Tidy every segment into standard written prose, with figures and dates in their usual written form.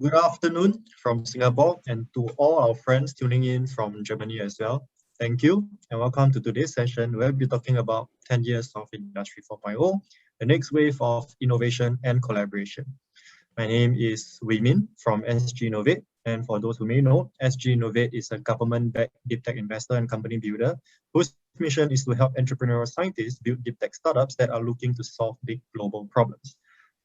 Good afternoon from Singapore and to all our friends tuning in from Germany as well. Thank you and welcome to today's session where we'll be talking about 10 years of Industry 4.0, the next wave of innovation and collaboration. My name is Wei Min from SGInnovate, and for those who may know, SGInnovate is a government-backed deep tech investor and company builder whose mission is to help entrepreneurial scientists build deep tech startups that are looking to solve big global problems.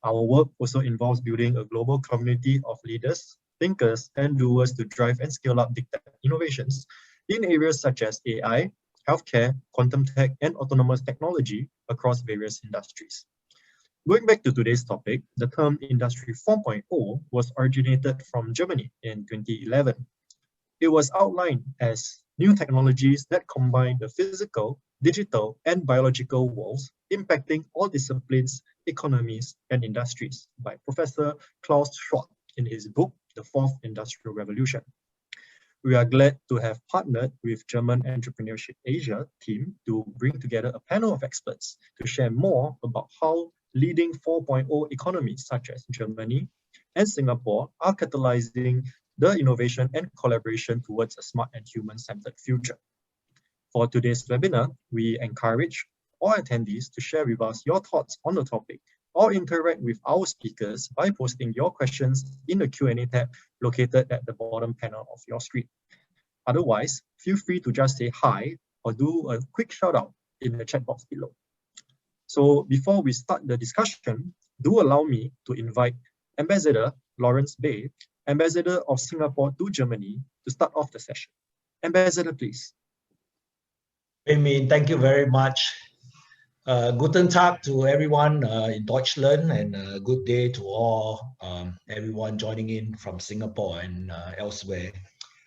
Our work also involves building a global community of leaders, thinkers, and doers to drive and scale up deep tech innovations in areas such as AI, healthcare, quantum tech, and autonomous technology across various industries. Going back to today's topic, the term Industry 4.0 was originated from Germany in 2011. It was outlined as new technologies that combine the physical, digital, and biological worlds, impacting all disciplines, economies, and industries by Professor Klaus Schwab in his book, The Fourth Industrial Revolution. We are glad to have partnered with German Entrepreneurship Asia team to bring together a panel of experts to share more about how leading 4.0 economies such as Germany and Singapore are catalyzing the innovation and collaboration towards a smart and human-centered future. For today's webinar, we encourage all attendees to share with us your thoughts on the topic or interact with our speakers by posting your questions in the Q&A tab located at the bottom panel of your screen. Otherwise, feel free to just say hi or do a quick shout out in the chat box below. So before we start the discussion, do allow me to invite Ambassador Lawrence Bay, Ambassador of Singapore to Germany, to start off the session. Ambassador, please. Amy, thank you very much. Guten Tag to everyone in Deutschland, and good day to all everyone joining in from Singapore and elsewhere.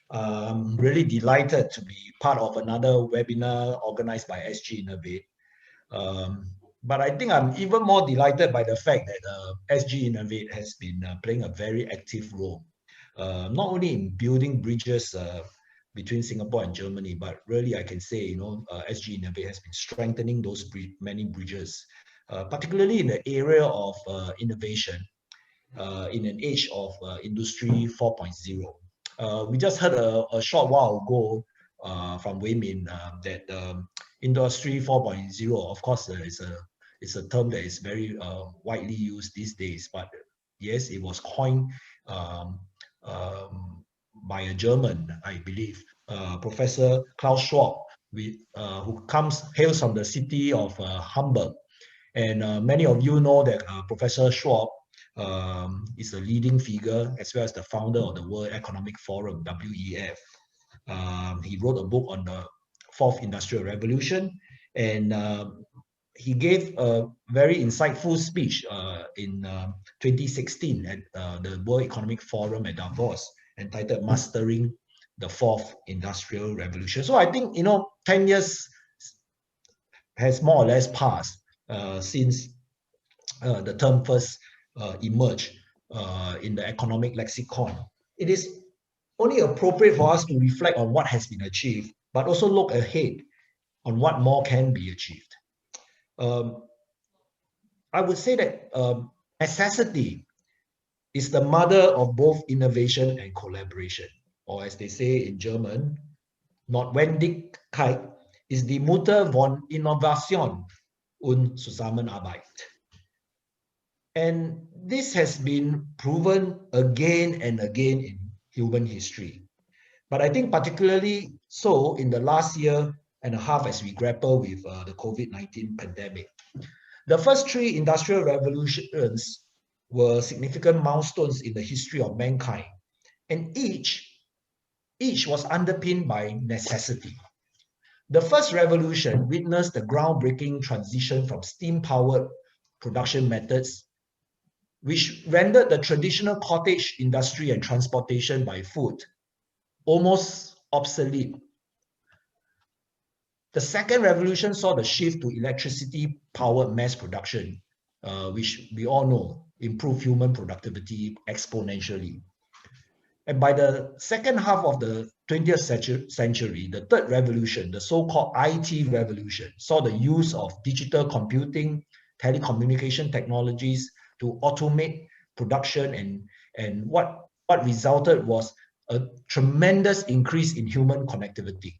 I'm really delighted to be part of another webinar organized by SGInnovate. But I think I'm even more delighted by the fact that SGInnovate has been playing a very active role, not only in building bridges between Singapore and Germany, but really I can say, SGInnovate has been strengthening those many bridges, particularly in the area of innovation in an age of Industry 4.0. We just heard a short while ago from Wei Min that Industry 4.0, of course, it's a term that is very widely used these days, but yes, it was coined by a German, I believe, Professor Klaus Schwab, who hails from the city of Hamburg. And many of you know that Professor Schwab is a leading figure as well as the founder of the World Economic Forum, WEF. He wrote a book on the Fourth Industrial Revolution, and he gave a very insightful speech in 2016 at the World Economic Forum at Davos, entitled Mastering the Fourth Industrial Revolution. So I think, 10 years has more or less passed since the term first emerged in the economic lexicon. It is only appropriate for us to reflect on what has been achieved, but also look ahead on what more can be achieved. I would say that necessity is the mother of both innovation and collaboration, or as they say in German, Notwendigkeit ist die Mutter von Innovation und Zusammenarbeit. And this has been proven again and again in human history. But I think particularly so in the last year and a half as we grapple with the COVID-19 pandemic. The first three industrial revolutions were significant milestones in the history of mankind, and each was underpinned by necessity. The first revolution witnessed the groundbreaking transition from steam-powered production methods, which rendered the traditional cottage industry and transportation by foot almost obsolete. The second revolution saw the shift to electricity-powered mass production, which we all know improved human productivity exponentially. And by the second half of the 20th century, the third revolution, the so-called IT revolution, saw the use of digital computing, telecommunication technologies to automate production and what what resulted was a tremendous increase in human connectivity,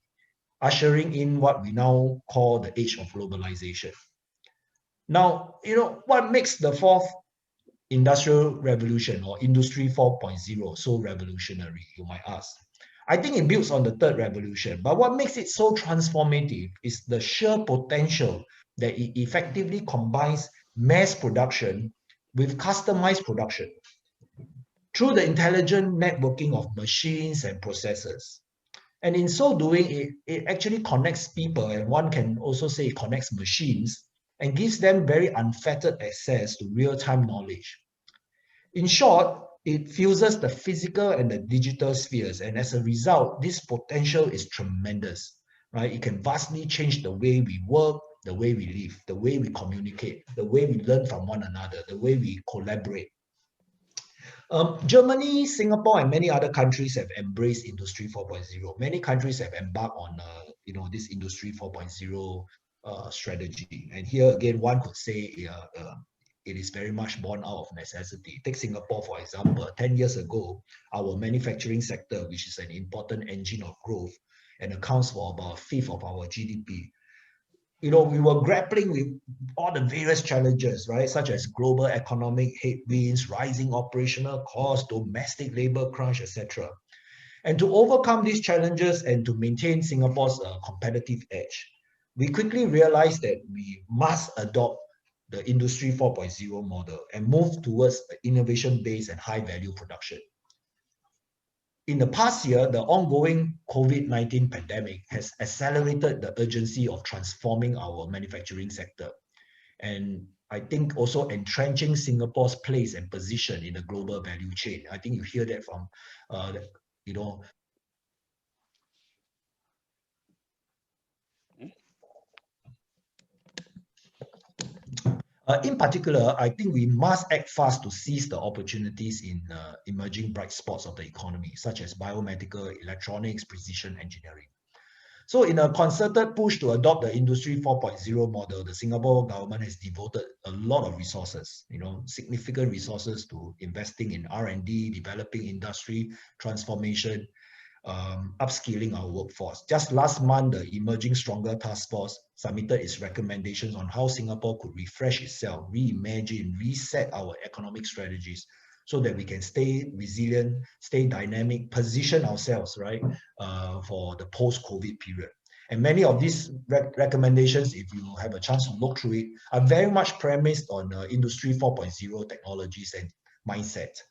ushering in what we now call the age of globalization. Now, what makes the fourth industrial revolution or industry 4.0 so revolutionary, you might ask? I think it builds on the third revolution, but what makes it so transformative is the sheer potential that it effectively combines mass production with customized production through the intelligent networking of machines and processes. And in so doing, it actually connects people, and one can also say it connects machines and gives them very unfettered access to real-time knowledge. In short, it fuses the physical and the digital spheres, and as a result, this potential is tremendous, right? It can vastly change the way we work, the way we live, the way we communicate, the way we learn from one another, the way we collaborate. Germany, Singapore, and many other countries have embraced Industry 4.0. Many countries have embarked on, this Industry 4.0 strategy. And here again, one could say it is very much born out of necessity. Take Singapore, for example. 10 years ago, our manufacturing sector, which is an important engine of growth and accounts for about a fifth of our GDP, we were grappling with all the various challenges, right? Such as global economic headwinds, rising operational costs, domestic labor crunch, etc. And to overcome these challenges and to maintain Singapore's competitive edge, we quickly realized that we must adopt the Industry 4.0 model and move towards innovation-based and high-value production. In the past year, the ongoing COVID-19 pandemic has accelerated the urgency of transforming our manufacturing sector. And I think also entrenching Singapore's place and position in the global value chain. I think you hear that from, in particular, I think we must act fast to seize the opportunities in emerging bright spots of the economy, such as biomedical, electronics, precision engineering. So in a concerted push to adopt the Industry 4.0 model, the Singapore government has devoted a lot of resources, significant resources to investing in R&D, developing industry transformation, upskilling our workforce. Just last month, the Emerging Stronger Task Force submitted its recommendations on how Singapore could refresh itself, reimagine, reset our economic strategies so that we can stay resilient, stay dynamic, position ourselves, right, for the post-COVID period. And many of these recommendations, if you have a chance to look through it, are very much premised on Industry 4.0 technologies and mindset.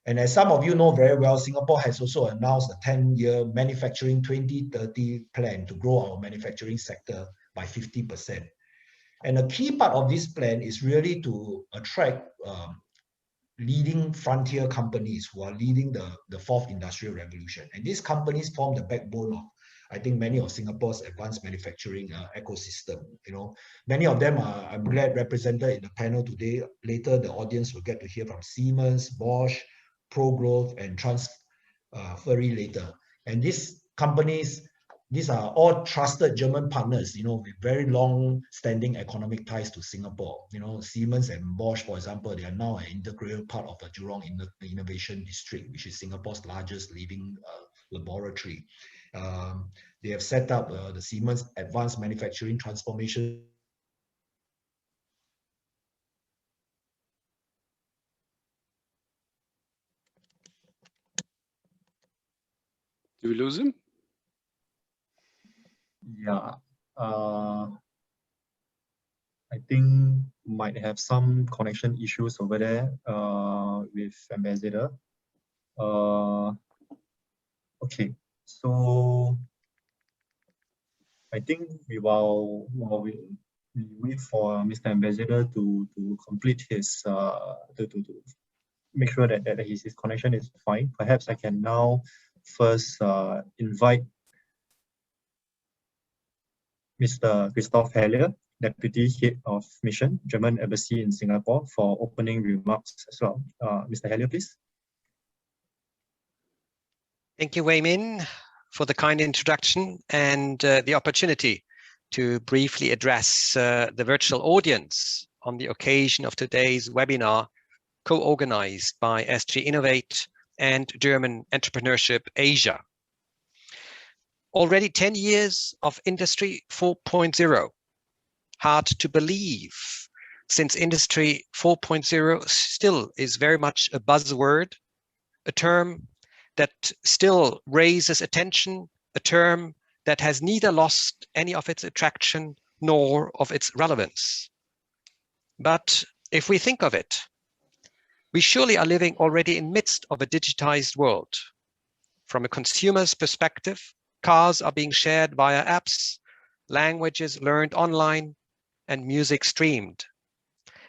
And as some of you know very well, Singapore has also announced a 10-year Manufacturing 2030 plan to grow our manufacturing sector by 50%. And a key part of this plan is really to attract leading frontier companies who are leading the fourth industrial revolution. And these companies form the backbone of, I think, many of Singapore's advanced manufacturing ecosystem. Many of them are, I'm glad, represented in the panel today. Later, the audience will get to hear from Siemens, Bosch, ProGrowth, and Transferry later. And these companies, these are all trusted German partners, with very long-standing economic ties to Singapore. Siemens and Bosch, for example, they are now an integral part of the Jurong Innovation District, which is Singapore's largest living laboratory. They have set up the Siemens Advanced Manufacturing Transformation. Did we lose him? Yeah, I think might have some connection issues over there with Ambassador. Okay, so I think while we wait for Mr. Ambassador to complete his to make sure that his connection is fine, perhaps I can now first invite Mr. Christoph Heller, Deputy Head of Mission, German Embassy in Singapore, for opening remarks as well. Mr. Heller, please. Thank you, Wei Min, for the kind introduction and the opportunity to briefly address the virtual audience on the occasion of today's webinar, co-organized by SGInnovate and German Entrepreneurship Asia. Already 10 years of Industry 4.0. Hard to believe, since Industry 4.0 still is very much a buzzword, a term that still raises attention, a term that has neither lost any of its attraction nor of its relevance. But if we think of it, we surely are living already in midst of a digitized world. From a consumer's perspective, cars are being shared via apps, languages learned online, and music streamed.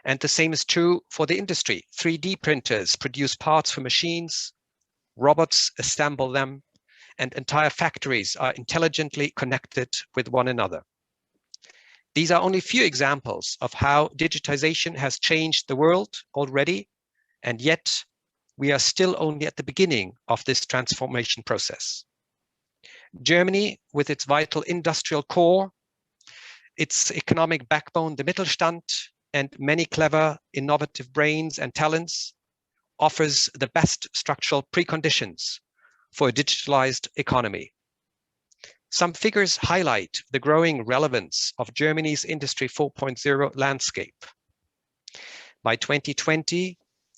And the same is true for the industry. 3D printers produce parts for machines, robots assemble them, and entire factories are intelligently connected with one another. These are only a few examples of how digitization has changed the world already, and yet we are still only at the beginning of this transformation process. Germany, with its vital industrial core, its economic backbone, the Mittelstand, and many clever, innovative brains and talents, offers the best structural preconditions for a digitalized economy. Some figures highlight the growing relevance of Germany's Industry 4.0 landscape. By 2020,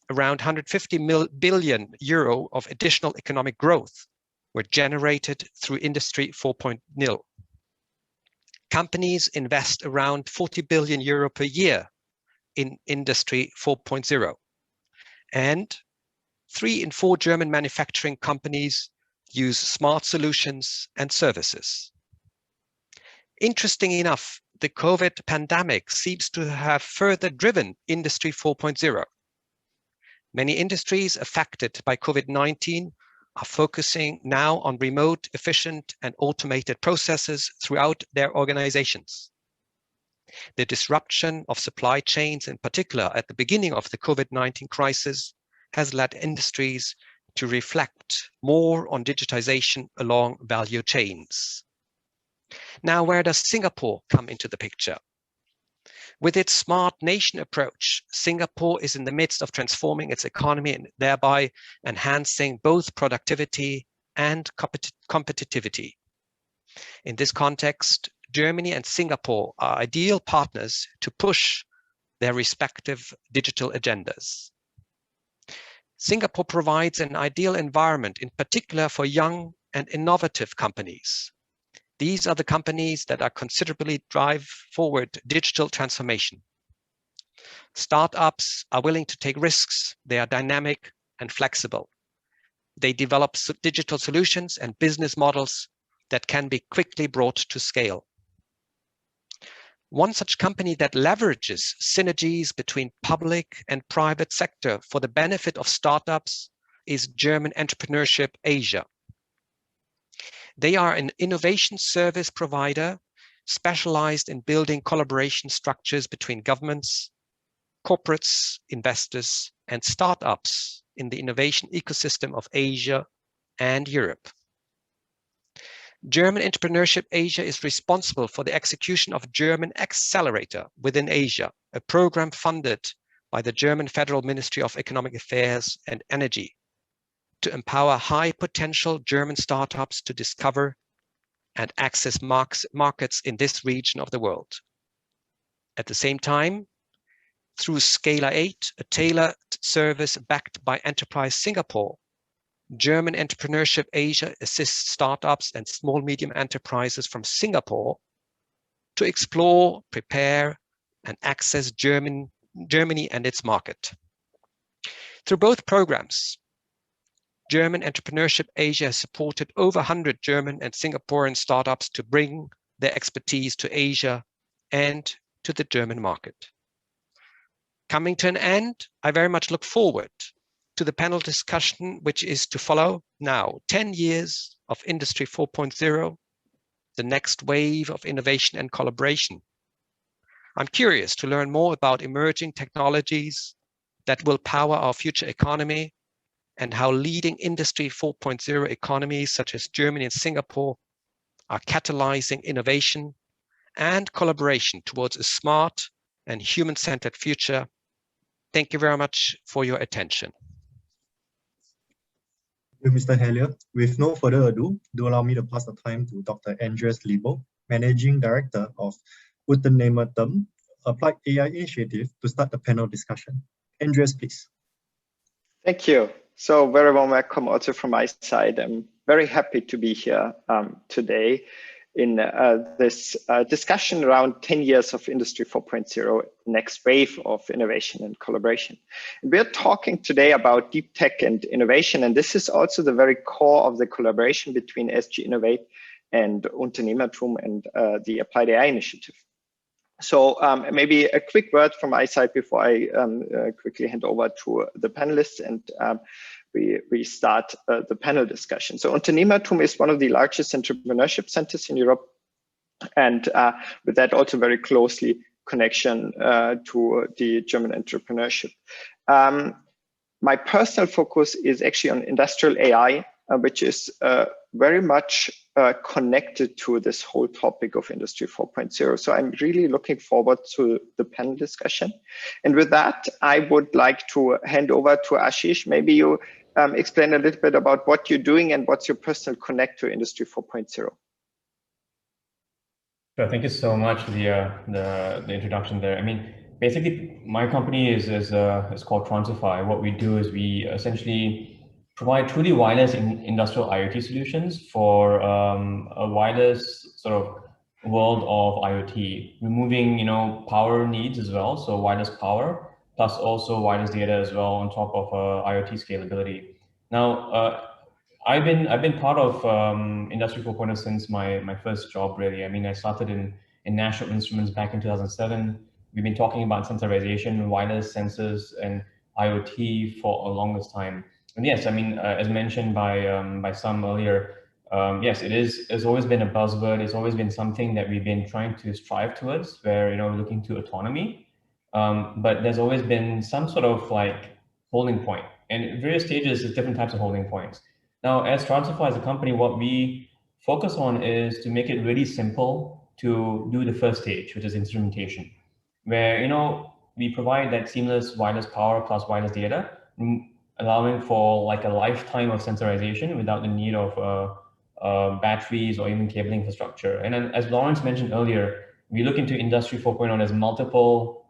around 150 billion euro of additional economic growth were generated through Industry 4.0. Companies invest around 40 billion euro per year in Industry 4.0. And 3 in 4 German manufacturing companies use smart solutions and services. Interesting enough, the COVID pandemic seems to have further driven Industry 4.0. Many industries affected by COVID-19 are focusing now on remote, efficient, and automated processes throughout their organizations. The disruption of supply chains, in particular at the beginning of the COVID-19 crisis, has led industries to reflect more on digitization along value chains. Now, where does Singapore come into the picture? With its smart nation approach, Singapore is in the midst of transforming its economy and thereby enhancing both productivity and competitivity. In this context, Germany and Singapore are ideal partners to push their respective digital agendas. Singapore provides an ideal environment, in particular for young and innovative companies. These are the companies that are considerably drive forward digital transformation. Startups are willing to take risks. They are dynamic and flexible. They develop digital solutions and business models that can be quickly brought to scale. One such company that leverages synergies between public and private sector for the benefit of startups is German Entrepreneurship Asia. They are an innovation service provider specialized in building collaboration structures between governments, corporates, investors, and startups in the innovation ecosystem of Asia and Europe. German Entrepreneurship Asia is responsible for the execution of German Accelerator within Asia, a program funded by the German Federal Ministry of Economic Affairs and Energy to empower high potential German startups to discover and access markets in this region of the world. At the same time, through Scala 8, a tailored service backed by Enterprise Singapore, German Entrepreneurship Asia assists startups and small medium enterprises from Singapore to explore, prepare, and access Germany and its market. Through both programs, German Entrepreneurship Asia has supported over 100 German and Singaporean startups to bring their expertise to Asia and to the German market. Coming to an end, I very much look forward to the panel discussion, which is to follow now. 10 years of Industry 4.0, the next wave of innovation and collaboration. I'm curious to learn more about emerging technologies that will power our future economy and how leading Industry 4.0 economies such as Germany and Singapore are catalyzing innovation and collaboration towards a smart and human-centered future. Thank you very much for your attention. Mr. Hellier. With no further ado, do allow me to pass the time to Dr. Andreas Liebo, Managing Director of Unternehmertum Applied AI Initiative, to start the panel discussion. Andreas, please. Thank you. So very warm welcome also from my side. I'm very happy to be here today in this discussion around 10 years of Industry 4.0, next wave of innovation and collaboration. And we're talking today about deep tech and innovation, and this is also the very core of the collaboration between SGInnovate and Unternehmertum and the Applied AI Initiative. So maybe a quick word from my side before I quickly hand over to the panelists and we start the panel discussion. So Unternehmertum is one of the largest entrepreneurship centers in Europe, and with that also very closely connection to the German entrepreneurship. My personal focus is actually on industrial AI, which is very much connected to this whole topic of Industry 4.0. So I'm really looking forward to the panel discussion. And with that, I would like to hand over to Ashish. Maybe you explain a little bit about what you're doing and what's your personal connect to Industry 4.0. Sure, thank you so much for the introduction there. I mean, basically, my company is called Transify. What we do is we essentially provide truly wireless industrial IoT solutions for a wireless sort of world of IoT, removing power needs as well, so wireless power plus also wireless data as well on top of IoT scalability. Now, I've been part of Industry 4.0 since my first job, really. I mean, I started in National Instruments back in 2007. We've been talking about sensorization, wireless sensors, and IoT for a longest time. And yes, I mean, as mentioned by some earlier, yes, it's always been a buzzword. It's always been something that we've been trying to strive towards, where we're looking to autonomy. But there's always been some sort of like holding point, and at various stages, there's different types of holding points. Now, as Transify as a company, what we focus on is to make it really simple to do the first stage, which is instrumentation, where we provide that seamless wireless power plus wireless data, allowing for like a lifetime of sensorization without the need of batteries or even cabling infrastructure. And then, as Lawrence mentioned earlier, we look into Industry 4.0 as multiple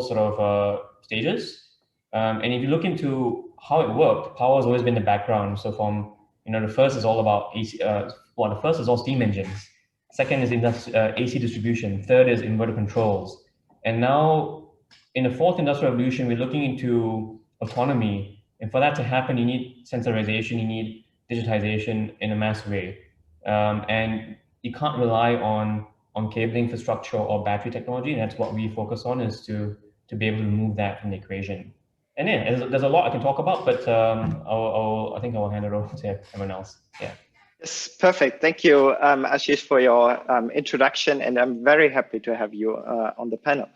sort of stages. And if you look into how it worked, power has always been the background. So from the first is all about AC. The first is all steam engines. Second is AC distribution. Third is inverter controls. And now in the fourth industrial revolution, we're looking into autonomy. And for that to happen, you need sensorization, you need digitization in a mass way. And you can't rely on cabling infrastructure or battery technology. And that's what we focus on, is to be able to remove that from the equation. And yeah, there's a lot I can talk about, but I think I will hand it over to everyone else. Yeah. Yes, perfect. Thank you, Ashish, for your introduction, and I'm very happy to have you on the panel.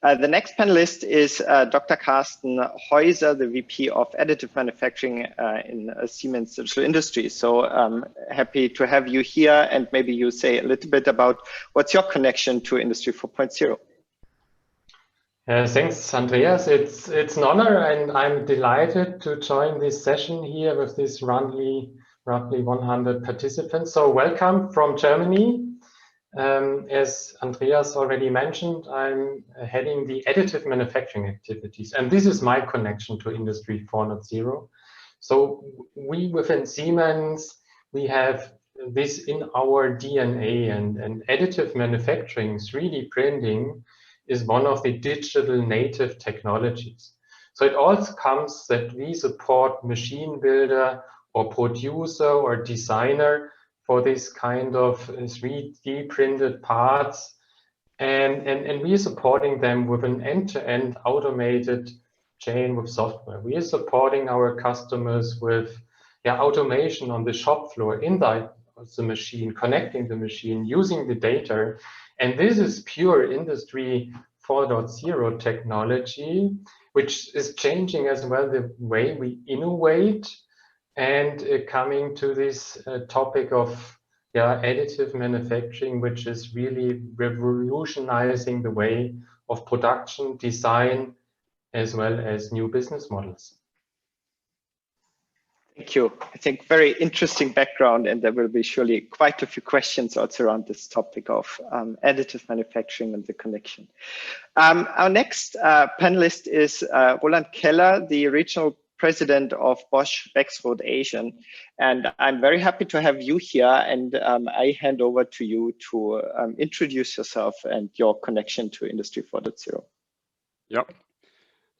The next panelist is Dr. Carsten Heuser, the VP of Additive Manufacturing in Siemens Digital Industries. So I'm happy to have you here, and maybe you say a little bit about what's your connection to Industry 4.0. Thanks, Andreas. It's an honor, and I'm delighted to join this session here with this roughly 100 participants. So welcome from Germany. As Andreas already mentioned, I'm heading the additive manufacturing activities, and this is my connection to Industry 4.0. So we within Siemens, we have this in our DNA, and additive manufacturing, 3D printing, is one of the digital native technologies. So it all comes that we support machine builder or producer or designer for this kind of 3D printed parts. And we are supporting them with an end-to-end automated chain with software. We are supporting our customers with automation on the shop floor, inside the machine, connecting the machine, using the data. And this is pure Industry 4.0 technology, which is changing as well the way we innovate, and coming to this topic of additive manufacturing, which is really revolutionizing the way of production, design, as well as new business models. Thank you. I think very interesting background, and there will be surely quite a few questions also around this topic of additive manufacturing and the connection. Our next panelist is Roland Keller, the regional president of Bosch Rexroth Asian. And I'm very happy to have you here, and I hand over to you to introduce yourself and your connection to Industry 4.0. Yep.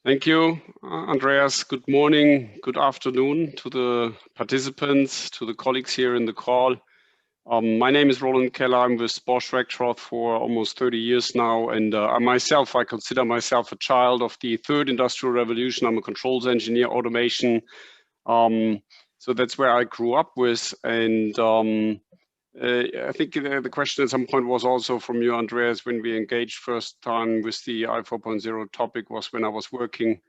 Thank you, Andreas. Good morning, good afternoon to the participants, to the colleagues here in the call. My name is Roland Keller. I'm with Bosch Rexroth for almost 30 years now. And I consider myself a child of the third industrial revolution. I'm a controls engineer, automation. So that's where I grew up with. And I think the question at some point was also from you, Andreas, when we engaged first time with the I 4.0 topic was when I was working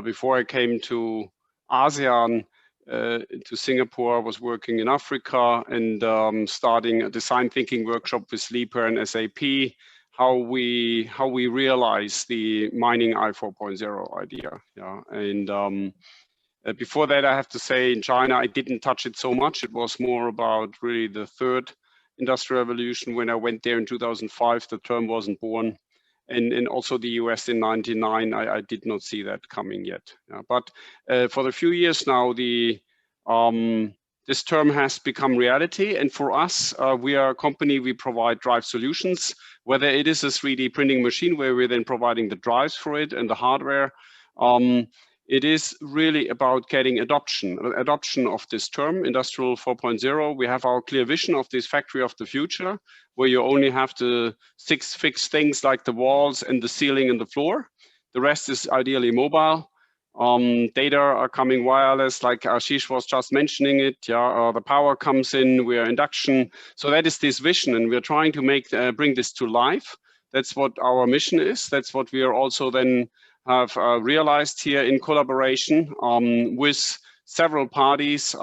before I came to ASEAN, to Singapore. I was working in Africa and starting a design thinking workshop with Leaper and SAP, how we realize the mining I 4.0 idea. Yeah, and before that, I have to say in China, I didn't touch it so much. It was more about really the third industrial revolution. When I went there in 2005, the term wasn't born. And also the US in 99, I did not see that coming yet. Yeah, but for the few years now, this term has become reality. And for us, we are a company, we provide drive solutions, whether it is a 3D printing machine where we're then providing the drives for it and the hardware. It is really about getting adoption of this term, Industrial 4.0. We have our clear vision of this factory of the future, where you only have to fix things like the walls and the ceiling and the floor. The rest is ideally mobile. Data are coming wireless, like Ashish was just mentioning it. Yeah, the power comes in, we are induction. So that is this vision, and we're trying to bring this to life. That's what our mission is. That's what we are also then have realized here in collaboration with several parties,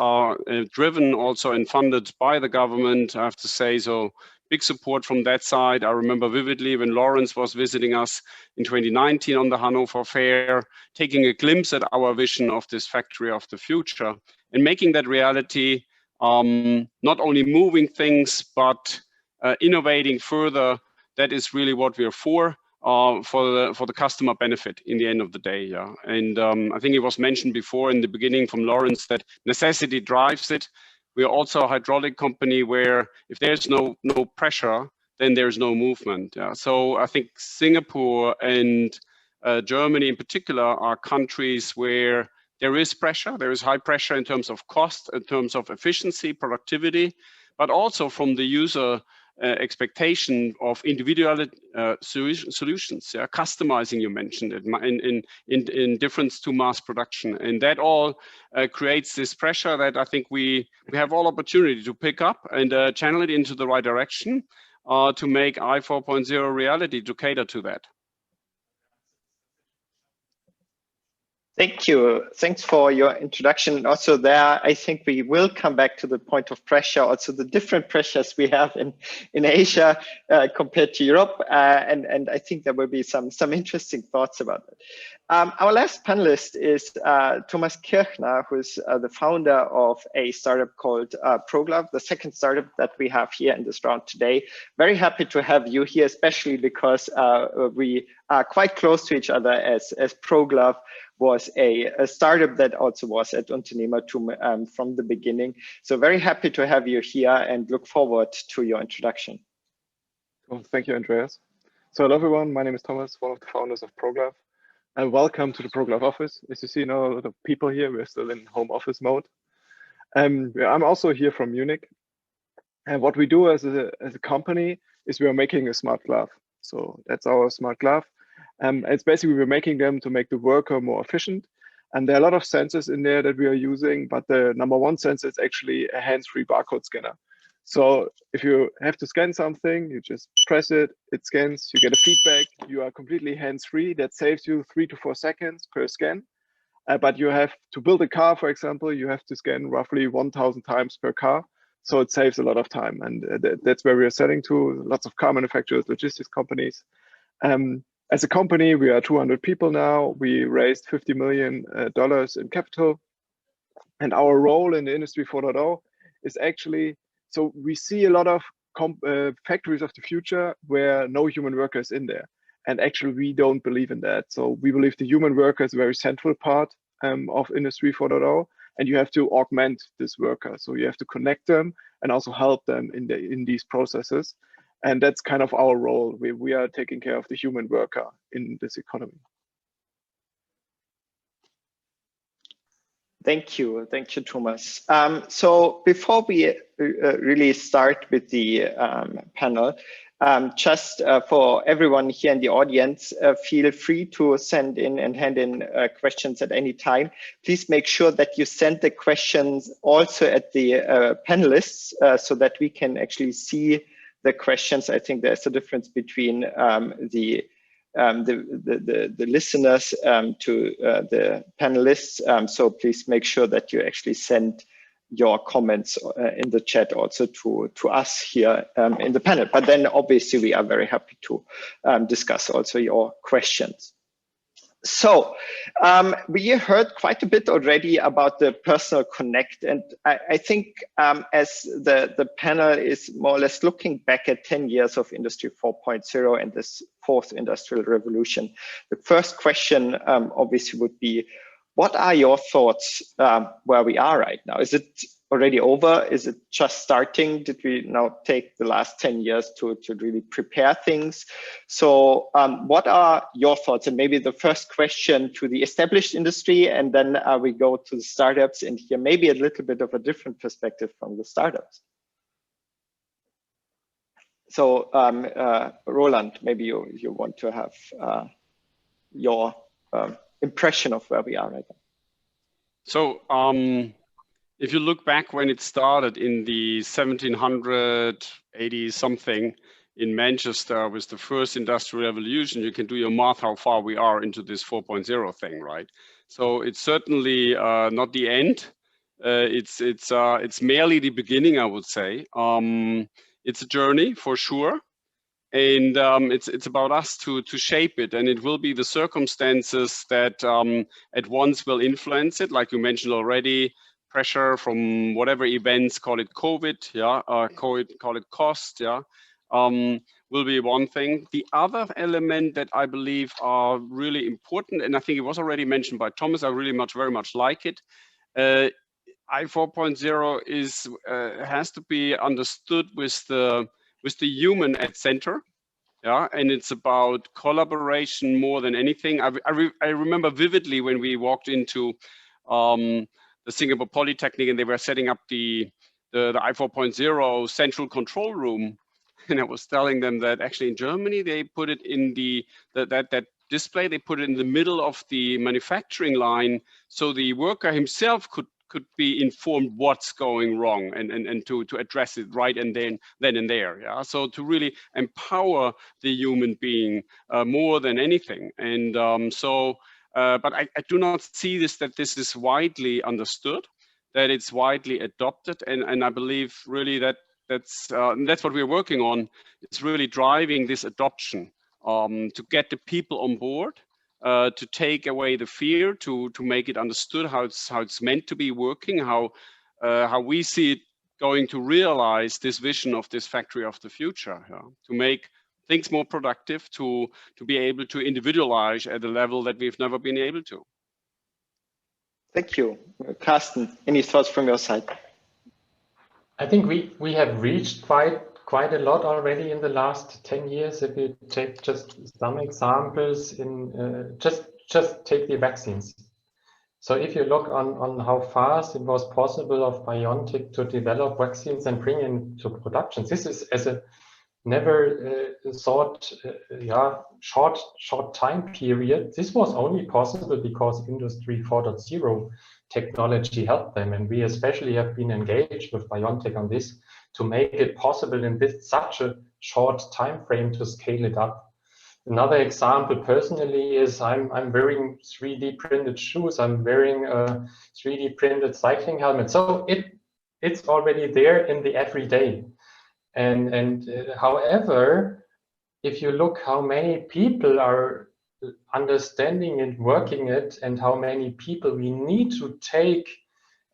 driven also and funded by the government, I have to say. So big support from that side. I remember vividly when Lawrence was visiting us in 2019 on the Hannover Fair, taking a glimpse at our vision of this factory of the future and making that reality, not only moving things, but innovating further. That is really what we're for the customer benefit in the end of the day. Yeah, and I think it was mentioned before in the beginning from Lawrence that necessity drives it. We are also a hydraulic company where if there's no pressure, then there's no movement. Yeah. So I think Singapore and Germany in particular are countries where there is pressure. There is high pressure in terms of cost, in terms of efficiency, productivity, but also from the user expectation of individual solutions, yeah, customizing, you mentioned it, in difference to mass production. And that all creates this pressure that I think we have all opportunity to pick up and channel it into the right direction to make I 4.0 reality, to cater to that. Thank you. Thanks for your introduction. Also there, I think we will come back to the point of pressure, also the different pressures we have in Asia compared to Europe. And I think there will be some interesting thoughts about it. Our last panelist is Thomas Kirchner, who is the founder of a startup called ProGlove, the second startup that we have here in this round today. Very happy to have you here, especially because we are quite close to each other, as ProGlove was a startup that also was at Unternehmertum from the beginning. So very happy to have you here and look forward to your introduction. Well, thank you, Andreas. So hello, everyone. My name is Thomas, one of the founders of ProGlove. And welcome to the ProGlove office. As you see now, a lot of people here. We're still in home office mode. I'm also here from Munich. And what we do as a company is we are making a smart glove. So that's our smart glove. It's basically we're making them to make the worker more efficient. And there are a lot of sensors in there that we are using, but the number one sensor is actually a hands-free barcode scanner. So if you have to scan something, you just press it, it scans, you get a feedback, you are completely hands-free. That saves you 3 to 4 seconds per scan. But you have to build a car, for example, you have to scan roughly 1,000 times per car. So it saves a lot of time. And that's where we are selling to lots of car manufacturers, logistics companies. As a company, we are 200 people now. We raised $50 million in capital. And our role in the Industry 4.0 is actually, so we see a lot of factories of the future where no human worker is in there. And actually, we don't believe in that. So we believe the human worker is a very central part of Industry 4.0, and you have to augment this worker. So you have to connect them and also help them in these processes. And that's kind of our role. We are taking care of the human worker in this economy. Thank you, Thomas. So before we really start with the panel, just for everyone here in the audience, feel free to send in and hand in questions at any time. Please make sure that you send the questions also at the panelists so that we can actually see the questions. I think there's a difference between the listeners to the panelists. So please make sure that you actually send your comments in the chat also to us here in the panel. But then obviously we are very happy to discuss also your questions. So we heard quite a bit already about the personal connect, and I think as the panel is more or less looking back at 10 years of Industry 4.0 and this fourth industrial revolution, the first question obviously would be, what are your thoughts where we are right now? Is it already over? Is it just starting? Did we now take the last 10 years to really prepare things? So what are your thoughts? And maybe the first question to the established industry, and then we go to the startups and hear maybe a little bit of a different perspective from the startups. So Roland, maybe you want to have your impression of where we are right now. So if you look back when it started in the 1780 something in Manchester with the first industrial revolution, you can do your math how far we are into this 4.0 thing, right? So it's certainly not the end. It's merely the beginning, I would say. It's a journey for sure. And it's about us to shape it, and it will be the circumstances that at once will influence it, like you mentioned already. Pressure from whatever events, call it COVID, yeah, call it cost, yeah, will be one thing. The other element that I believe are really important, and I think it was already mentioned by Thomas, I really very much like it. I 4.0 is has to be understood with the human at center, yeah, and it's about collaboration more than anything. I remember vividly when we walked into the Singapore Polytechnic and they were setting up the I4.0 central control room, and I was telling them that actually in Germany they put it in that display, they put it in the middle of the manufacturing line, so the worker himself could be informed what's going wrong and to address it right and then and there. Yeah, so to really empower the human being more than anything. And but I do not see that this is widely understood, that it's widely adopted, and I believe really that's what we're working on. It's really driving this adoption to get the people on board. To take away the fear, to make it understood how it's meant to be working, how we see it going to realize this vision of this factory of the future, yeah? To make things more productive, to be able to individualize at a level that we've never been able to. Thank you. Carsten, any thoughts from your side? I think we have reached quite a lot already in the last 10 years. If you take just some examples in just take the vaccines. So if you look on how fast it was possible of BioNTech to develop vaccines and bring into production, this is as a never thought short time period. This was only possible because Industry 4.0 technology helped them, and we especially have been engaged with BioNTech on this to make it possible in this such a short time frame to scale it up. Another example personally is I'm wearing 3D printed shoes. I'm wearing a 3D printed cycling helmet. So it's already there in the everyday. And however, if you look how many people are understanding and working it, and how many people we need to take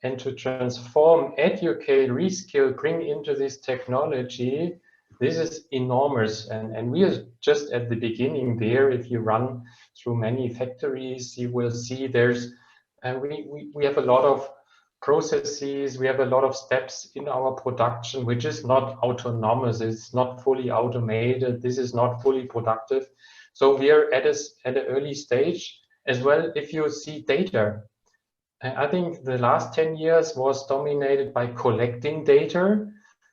and to transform, educate, reskill, bring into this technology, this is enormous. And we are just at the beginning there. If you run through many factories, you will see there's, we have a lot of processes, we have a lot of steps in our production, which is not autonomous, it's not fully automated, this is not fully productive. So we are at an early stage as well. If you see data, I think the last 10 years was dominated by collecting data,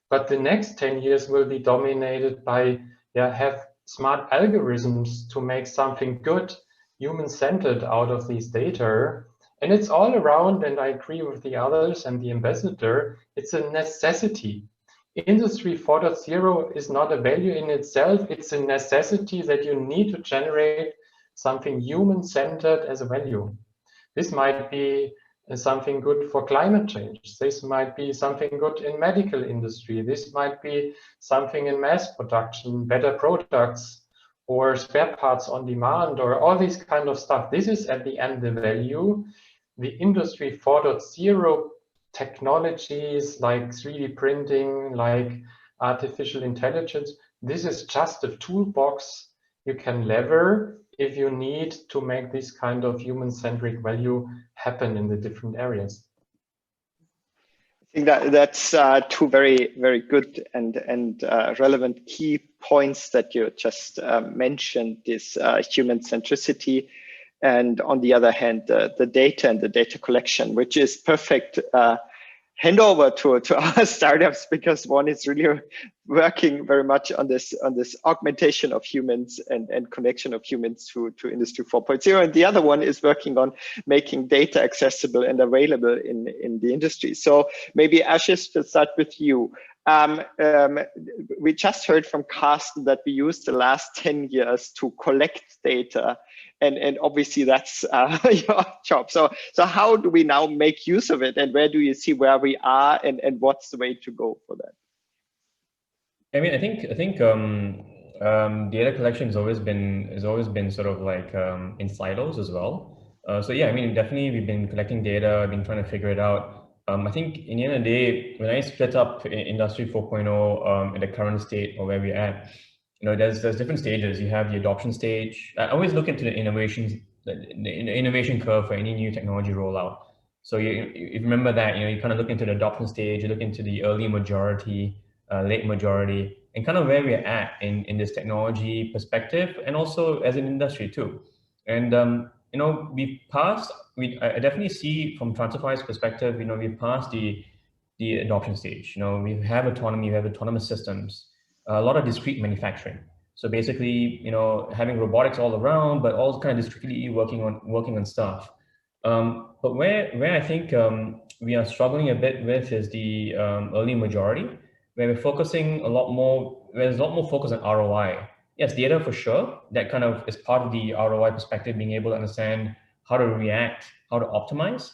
but the next 10 years will be dominated by have smart algorithms to make something good, human-centered out of these data. And it's all around, and I agree with the others and the ambassador, it's a necessity. Industry 4.0 is not a value in itself, it's a necessity that you need to generate something human-centered as a value. This might be something good for climate change. This might be something good in medical industry. This might be something in mass production, better products, or spare parts on demand, or all this kind of stuff. This is at the end the value. The Industry 4.0 technologies like 3D printing, like artificial intelligence, this is just a toolbox you can lever if you need to make this kind of human-centric value happen in the different areas. I think that's two very, very good and relevant key points that you just mentioned, this human centricity, and on the other hand, the data and the data collection, which is perfect handover to our startups, because one is really working very much on this augmentation of humans and connection of humans to Industry 4.0, and the other one is working on making data accessible and available in the industry. So maybe Ashish, to start with you. We just heard from Carsten that we used the last 10 years to collect data, and obviously that's your job. So how do we now make use of it, and where do you see where we are, and what's the way to go for that? I mean, I think data collection has always been sort of like in silos as well. So yeah, I mean, definitely we've been collecting data, I've been trying to figure it out. I think in the end of the day, when I split up Industry 4.0 in the current state or where we're at, you know, there's different stages. You have the adoption stage. I always look into the innovation curve for any new technology rollout. So you remember that, you know, you kind of look into the adoption stage, you look into the early majority, late majority, and kind of where we're at in this technology perspective, and also as an industry too. And you know, I definitely see from Transify's perspective, you know, we've passed the adoption stage. You know, we have autonomy, we have autonomous systems, a lot of discrete manufacturing. So basically, you know, having robotics all around, but all kind of discretely working on stuff. But where I think we are struggling a bit with is the early majority, where we're focusing a lot more. There's a lot more focus on ROI. Yes, data for sure. That kind of is part of the ROI perspective, being able to understand how to react, how to optimize.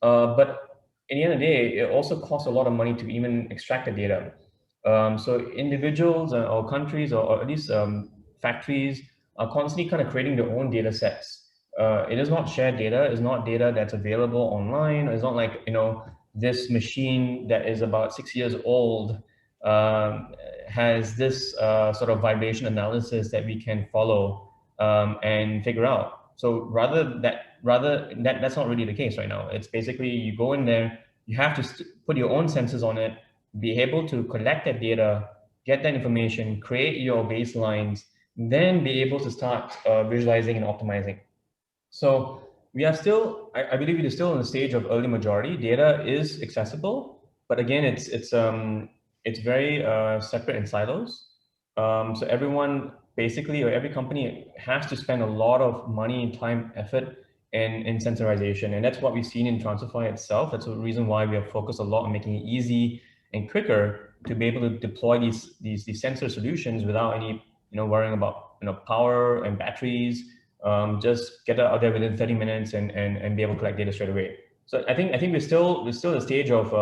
But in the end of the day, it also costs a lot of money to even extract the data. So individuals or countries or at least factories are constantly kind of creating their own data sets. It is not shared data. It's not data that's available online. It's not like, you know, this machine that is about 6 years old has this sort of vibration analysis that we can follow and figure out. So that's not really the case right now. It's basically you go in there, you have to put your own sensors on it, be able to collect that data, get that information, create your baselines, then be able to start visualizing and optimizing. So we are still, I believe it is still in the stage of early majority. Data is accessible, but again, it's very separate in silos. So everyone basically, or every company has to spend a lot of money, time, effort in sensorization. And that's what we've seen in Transify itself. That's the reason why we have focused a lot on making it easy and quicker to be able to deploy these sensor solutions without any, you know, worrying about, you know, power and batteries. Just get it out there within 30 minutes and be able to collect data straight away. So I think we're still at the stage of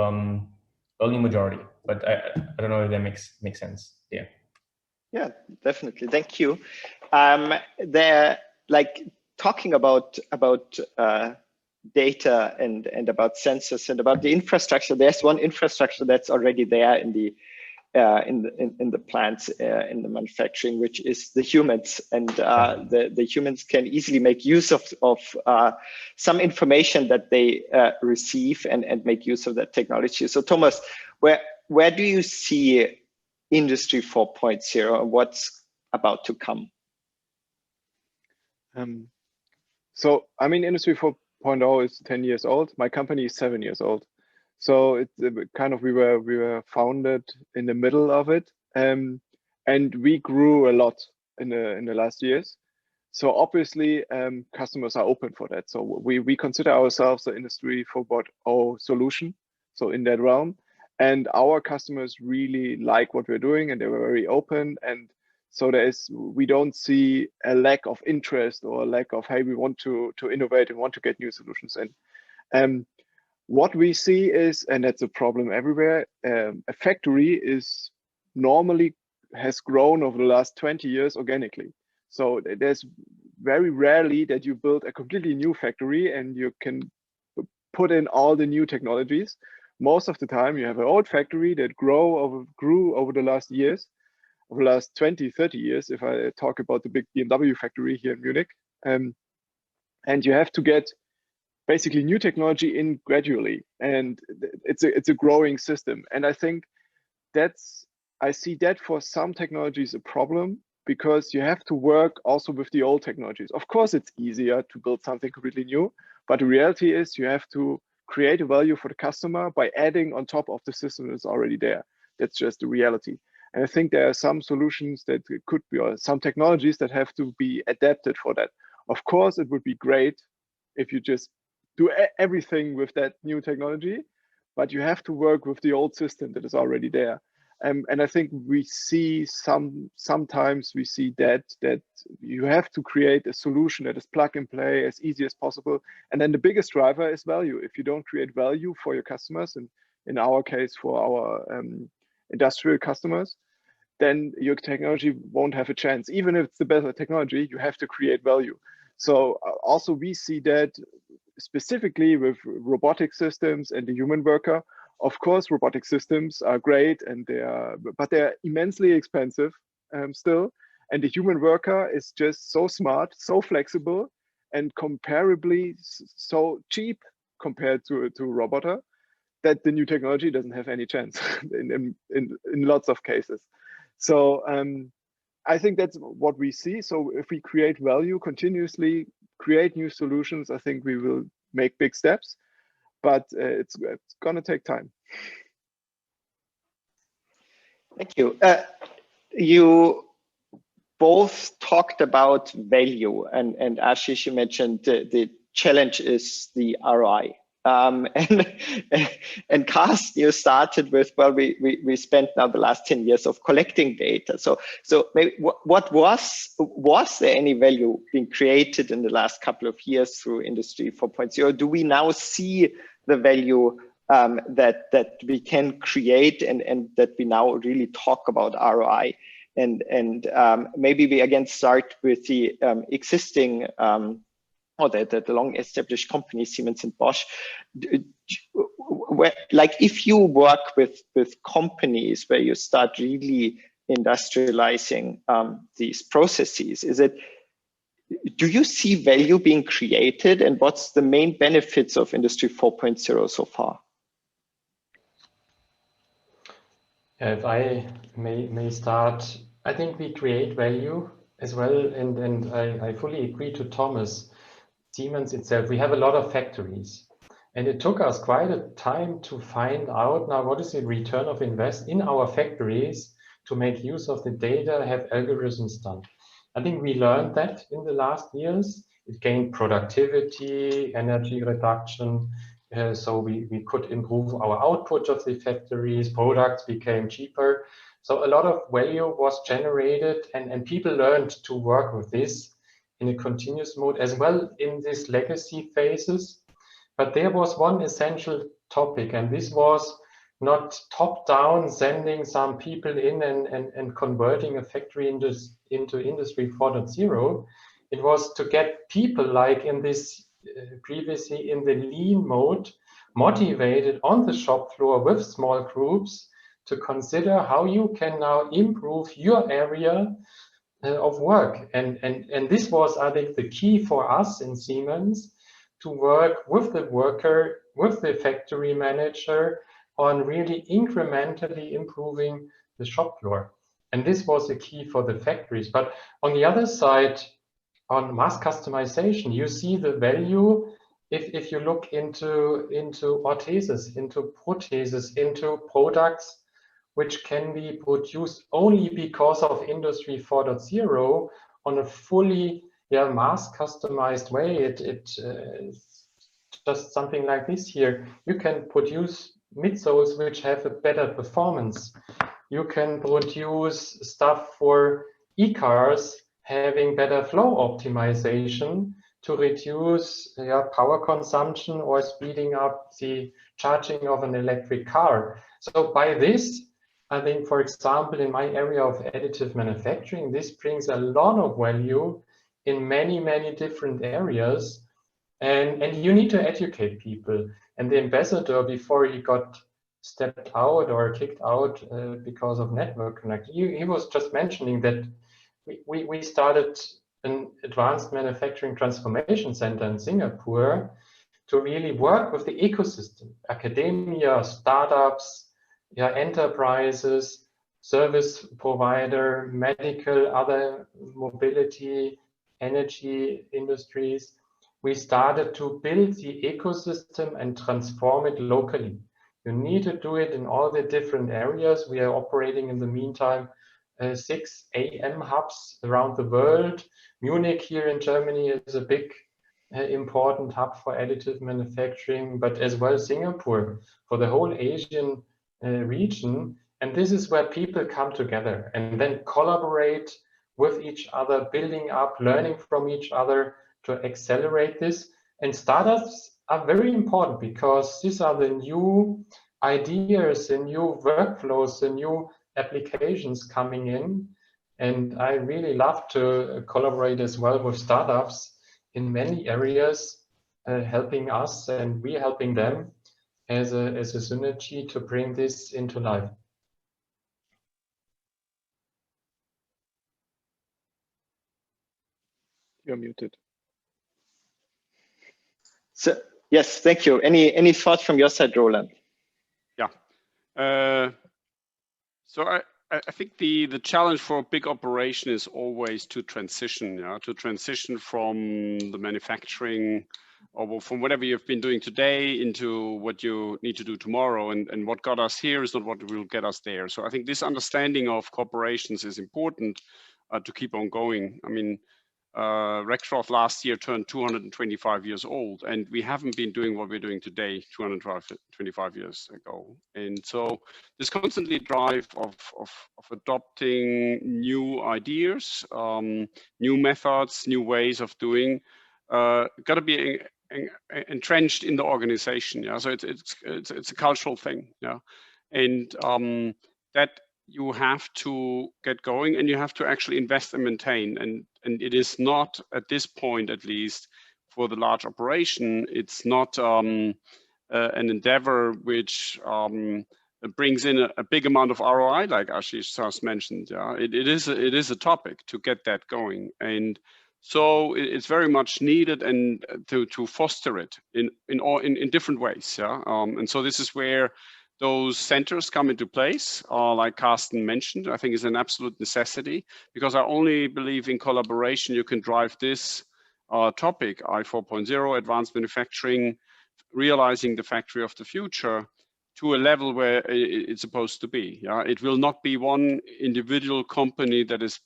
early majority, but I don't know if that makes sense. Yeah. Yeah, definitely. Thank you. They're like talking about data and about sensors and about the infrastructure. There's one infrastructure that's already there in the plants, in the manufacturing, which is the humans, and the humans can easily make use of some information that they receive and make use of that technology. So Thomas, where do you see Industry 4.0 and what's about to come? So I mean, Industry 4.0 is 10 years old. My company is 7 years old. So it's kind of, we were founded in the middle of it, and we grew a lot in the last years. So obviously, customers are open for that. So we consider ourselves the Industry 4.0 solution. So in that realm, and our customers really like what we're doing, and they were very open. And so we don't see a lack of interest or a lack of, hey, we want to innovate and want to get new solutions in. What we see is, and that's a problem everywhere, a factory is normally has grown over the last 20 years organically. So there's very rarely that you build a completely new factory and you can put in all the new technologies. Most of the time you have an old factory that grew over the last years, over the last 20, 30 years, if I talk about the big BMW factory here in Munich. And you have to get basically new technology in gradually, and it's a growing system. And I think I see that for some technologies a problem, because you have to work also with the old technologies. Of course, it's easier to build something completely new, but the reality is you have to create a value for the customer by adding on top of the system that's already there. That's just the reality. And I think there are some solutions that could be, or some technologies that have to be adapted for that. Of course, it would be great if you just do everything with that new technology, but you have to work with the old system that is already there. And I think we see sometimes we see that you have to create a solution that is plug and play as easy as possible. And then the biggest driver is value. If you don't create value for your customers, and in our case for our industrial customers, then your technology won't have a chance. Even if it's the better technology, you have to create value. So also we see that specifically with robotic systems and the human worker. Of course, robotic systems are great, and but they're immensely expensive still. And the human worker is just so smart, so flexible, and comparably so cheap compared to a roboter, that the new technology doesn't have any chance in lots of cases. So I think that's what we see. So if we create value continuously, create new solutions, I think we will make big steps, but it's going to take time. Thank you. You both talked about value, and Ashish, you mentioned the challenge is the ROI. And Carsten, you started with, well, we spent now the last 10 years of collecting data. So maybe what was there any value being created in the last couple of years through Industry 4.0? Do we now see the value that we can create and that we now really talk about ROI? And maybe we again start with the existing or the long established companies, Siemens and Bosch. Like if you work with companies where you start really industrializing these processes, do you see value being created, and what's the main benefits of Industry 4.0 so far? If I may start, I think we create value as well, and I fully agree to Thomas. Siemens itself, we have a lot of factories, and it took us quite a time to find out now what is the return of invest in our factories to make use of the data, have algorithms done. I think we learned that in the last years. It gained productivity, energy reduction, so we could improve our output of the factories, products became cheaper. So a lot of value was generated, and people learned to work with this in a continuous mode as well in these legacy phases. But there was one essential topic, and this was not top-down sending some people in and converting a factory into Industry 4.0. It was to get people like in this previously in the lean mode, motivated on the shop floor with small groups to consider how you can now improve your area of work. And this was, I think, the key for us in Siemens, to work with the worker, with the factory manager on really incrementally improving the shop floor. And this was the key for the factories. But on the other side, on mass customization, you see the value if you look into ortheses, into protheses, into products which can be produced only because of Industry 4.0 on a fully mass customized way. It's just something like this here. You can produce midsoles which have a better performance. You can produce stuff for e-cars having better flow optimization to reduce power consumption or speeding up the charging of an electric car. So by this, I think, for example, in my area of additive manufacturing, this brings a lot of value in many, many different areas. And you need to educate people. And the ambassador, before he got stepped out or kicked out because of network connection, he was just mentioning that we started an advanced manufacturing transformation center in Singapore to really work with the ecosystem, academia, startups, enterprises, service provider, medical, other mobility, energy industries. We started to build the ecosystem and transform it locally. You need to do it in all the different areas. We are operating in the meantime 6 AM hubs around the world. Munich here in Germany is a big important hub for additive manufacturing, but as well Singapore for the whole Asian region. And this is where people come together and then collaborate with each other, building up, learning from each other to accelerate this. And startups are very important because these are the new ideas, the new workflows, the new applications coming in. And I really love to collaborate as well with startups in many areas, helping us and we helping them as a synergy to bring this into life. You're muted. So yes, thank you. Any thoughts from your side, Roland? Yeah. So I think the challenge for a big operation is always to transition, to transition from the manufacturing or from whatever you've been doing today into what you need to do tomorrow. And what got us here is not what will get us there. So I think this understanding of corporations is important to keep on going. I mean, Rexroth last year turned 225 years old, and we haven't been doing what we're doing today 225 years ago. And so this constantly drive of adopting new ideas, new methods, new ways of doing, got to be entrenched in the organization. Yeah, so it's a cultural thing. Yeah, and that you have to get going, and you have to actually invest and maintain. And it is not, at this point at least, for the large operation, it's not an endeavor which brings in a big amount of ROI, like Ashish just mentioned. Yeah, it is a topic to get that going, and so it's very much needed and to foster it in different ways. Yeah, and so this is where those centers come into place, like Carsten mentioned. I think is an absolute necessity, because I only believe in collaboration you can drive this topic, I 4.0, advanced manufacturing, realizing the factory of the future, to a level where it's supposed to be. Yeah, it will not be one individual company that is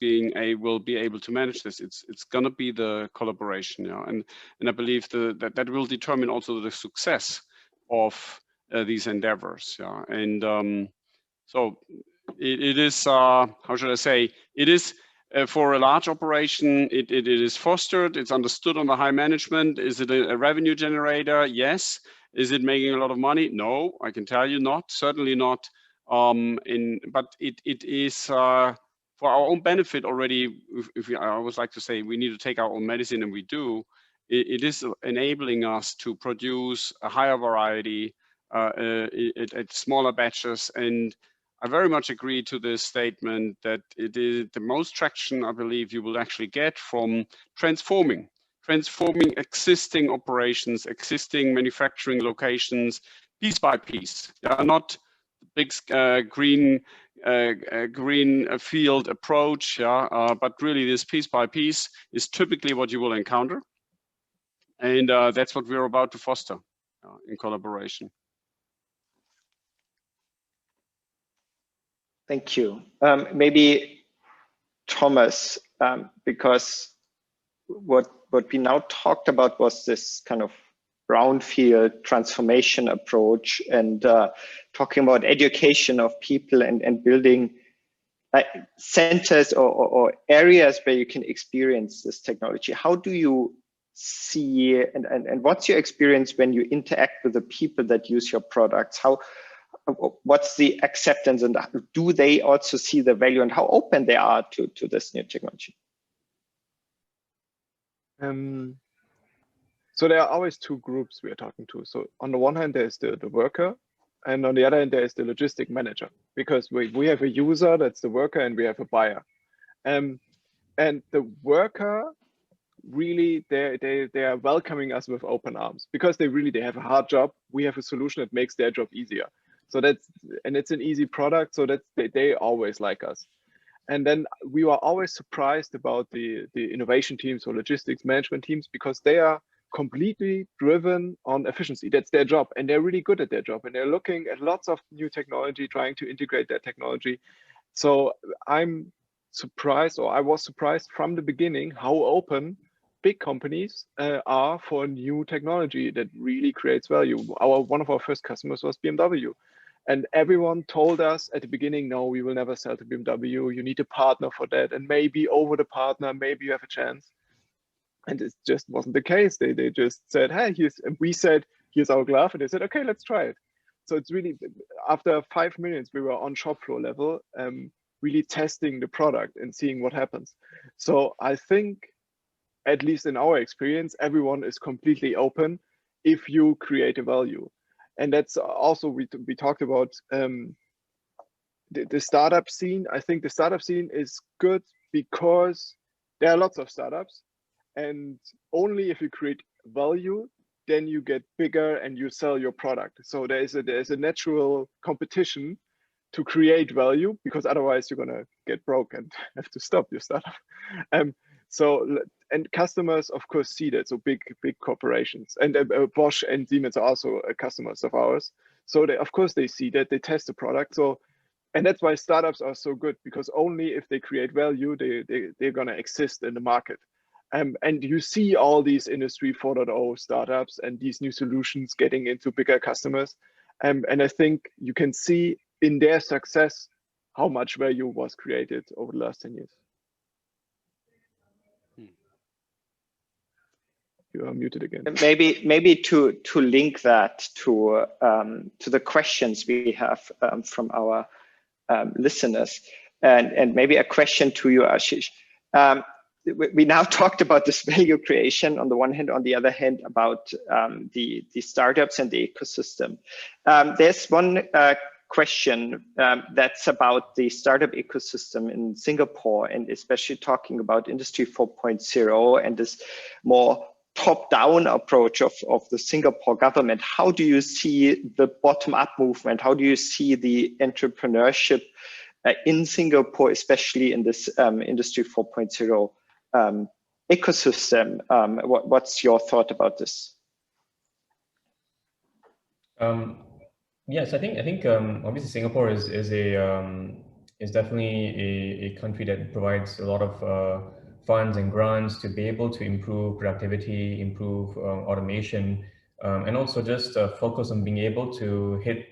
will be able to manage this. It's gonna be the collaboration. Yeah, and I believe that will determine also the success of these endeavors. Yeah, and so it is how should I say, it is for a large operation, it is fostered, it's understood on the high management. Is it a revenue generator? Yes. Is it making a lot of money? No, I can tell you not, certainly not. But it is for our own benefit already. I always like to say we need to take our own medicine, and we do. it is enabling us to produce a higher variety at smaller batches. And I very much agree to this statement that it is the most traction, I believe, you will actually get from transforming existing operations, existing manufacturing locations, piece by piece. Not big green field approach, but really this piece by piece is typically what you will encounter. And that's what we're about to foster in collaboration. Thank you. Maybe Thomas, because what we now talked about was this kind of brownfield transformation approach, and talking about education of people and building centers or areas where you can experience this technology. How do you see and what's your experience when you interact with the people that use your products? What's the acceptance, and do they also see the value, and how open they are to this new technology? So there are always two groups we are talking to. So on the one hand, there's the worker, and on the other hand, there's the logistic manager, because we have a user, that's the worker, and we have a buyer. And the worker, really, they are welcoming us with open arms, because they have a hard job. We have a solution that makes their job easier. So it's an easy product, so they always like us. And then we were always surprised about the innovation teams or logistics management teams, because they are completely driven on efficiency. That's their job, and they're really good at their job, and they're looking at lots of new technology, trying to integrate that technology. So I'm surprised, or I was surprised from the beginning, how open big companies are for new technology that really creates value. One of our first customers was BMW. And everyone told us at the beginning, no, we will never sell to BMW. You need a partner for that. And maybe over the partner, maybe you have a chance. And it just wasn't the case. They just said, hey, we said, here's our glove. And they said, okay, let's try it. So it's really, after 5 minutes, we were on shop floor level, really testing the product and seeing what happens. So I think, at least in our experience, everyone is completely open if you create a value. And that's also, we talked about the startup scene. I think the startup scene is good because there are lots of startups, and only if you create value, then you get bigger and you sell your product. So there's a natural competition to create value, because otherwise you're gonna get broke and have to stop your startup. And customers, of course, see that. So big corporations, and Bosch and Siemens are also customers of ours. So of course they see that, they test the product. So, and that's why startups are so good, because only if they create value, they're gonna exist in the market. And you see all these Industry 4.0 startups and these new solutions getting into bigger customers. And I think you can see in their success how much value was created over the last 10 years. You are muted again. Maybe to link that to the questions we have from our listeners, and maybe a question to you, Ashish. We now talked about this value creation on the one hand, on the other hand about the startups and the ecosystem. There's one question that's about the startup ecosystem in Singapore, and especially talking about Industry 4.0 and this more top-down approach of the Singapore government. How do you see the bottom-up movement? How do you see the entrepreneurship in Singapore, especially in this Industry 4.0 ecosystem? What's your thought about this? Yes, I think obviously Singapore is definitely a country that provides a lot of funds and grants to be able to improve productivity, improve automation, and also just focus on being able to hit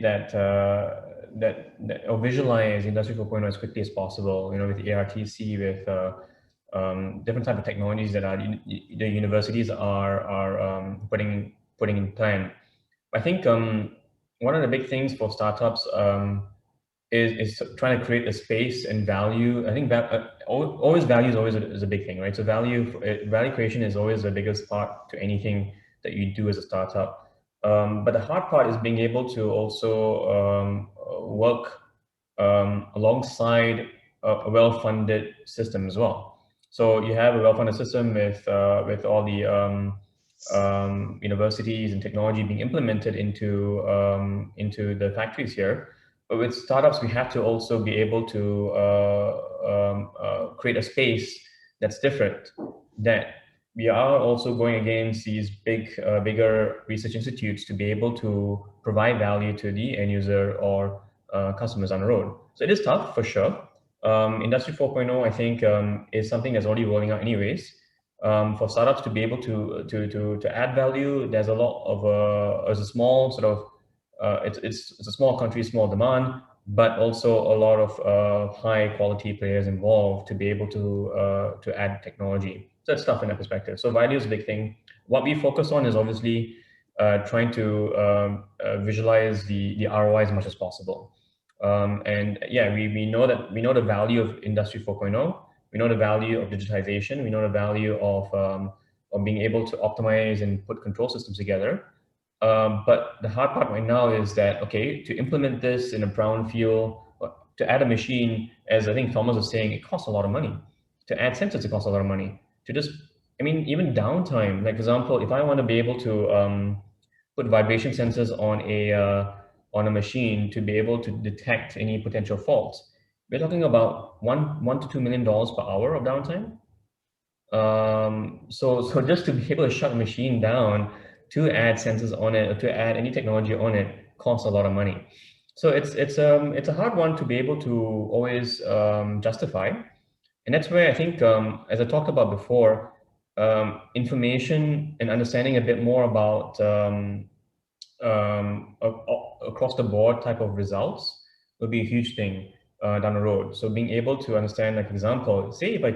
that or visualize Industry 4.0 as quickly as possible. You know, with ARTC, with different type of technologies that the universities are putting in plan. I think one of the big things for startups is trying to create a space and value. I think that always value is a big thing, right? So value creation is always the biggest part to anything that you do as a startup. But the hard part is being able to also work alongside a well-funded system as well. So you have a well-funded system with all the universities and technology being implemented into the factories here. But with startups, we have to also be able to create a space that's different. That we are also going against these bigger research institutes to be able to provide value to the end user or customers on the road. So it is tough for sure. Industry 4.0, I think, is something that's already rolling out anyways. For startups to be able to add value, there's a lot of as a small sort of it's a small country, small demand, but also a lot of high quality players involved to be able to add technology. So that's tough in that perspective. So value is a big thing. What we focus on is obviously trying to visualize the ROI as much as possible. And yeah, we know the value of Industry 4.0. We know the value of digitization. We know the value of being able to optimize and put control systems together. But the hard part right now is that, okay, to implement this in a brownfield, to add a machine, as I think Thomas was saying, it costs a lot of money. To add sensors, it costs a lot of money. To just, I mean, even downtime, like for example, if I want to be able to put vibration sensors on a machine to be able to detect any potential faults, we're talking about $1 to $2 million per hour of downtime. So just to be able to shut a machine down, to add sensors on it, or to add any technology on it, costs a lot of money. So it's a hard one to be able to always justify, and that's where I think, as I talked about before, information and understanding a bit more about across the board type of results will be a huge thing down the road. So being able to understand, like example, say if I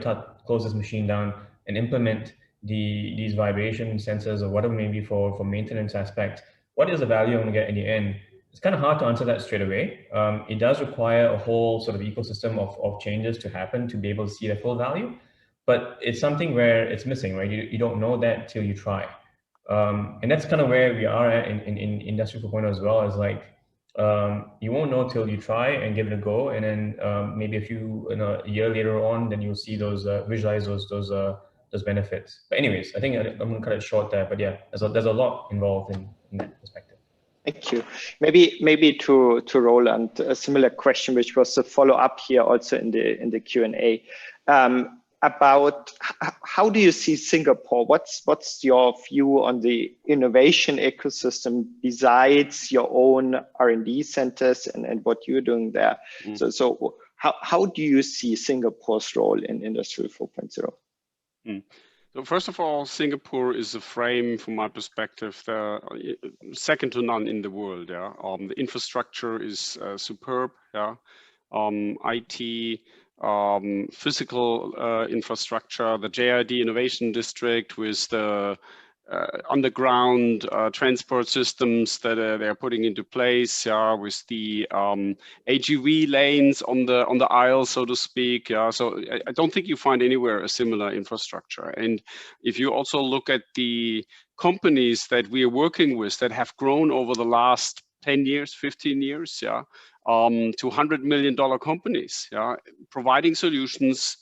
close this machine down and implement these vibration sensors or whatever maybe for maintenance aspect, what is the value I'm going to get in the end? It's kind of hard to answer that straight away. It does require a whole sort of ecosystem of changes to happen to be able to see the full value, but it's something where it's missing, right? You don't know that till you try. And that's kind of where we are at in Industry 4.0 as well, is like, you won't know till you try and give it a go, and then maybe a year later on, then you'll see those visualize those benefits. But anyways, I think I'm gonna cut it short there. But yeah, there's a lot involved in that perspective. Thank you. Maybe to Roland, a similar question, which was a follow up here also in the Q&A. About how do you see Singapore? What's your view on the innovation ecosystem besides your own R&D centers and what you're doing there? So how do you see Singapore's role in Industry 4.0? So first of all, Singapore is a frame, from my perspective, second to none in the world. Yeah, the infrastructure is superb. Yeah, IT. Physical infrastructure, the JID Innovation District with the underground transport systems that they're putting into place, with the AGV lanes on the aisle, so to speak. Yeah, so I don't think you find anywhere a similar infrastructure. And if you also look at the companies that we are working with that have grown over the last 10 years, 15 years, yeah, to $100 million companies, yeah, providing solutions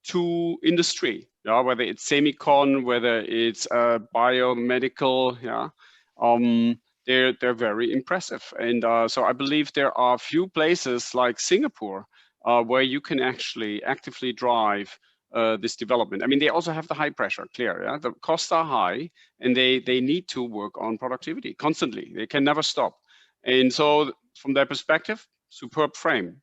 to industry, yeah, whether it's semicon, whether it's biomedical, yeah, they're very impressive. And so I believe there are few places like Singapore where you can actually actively drive this development. I mean, they also have the high pressure, clear, yeah, the costs are high, and they need to work on productivity constantly. They can never stop. And so from their perspective, superb frame.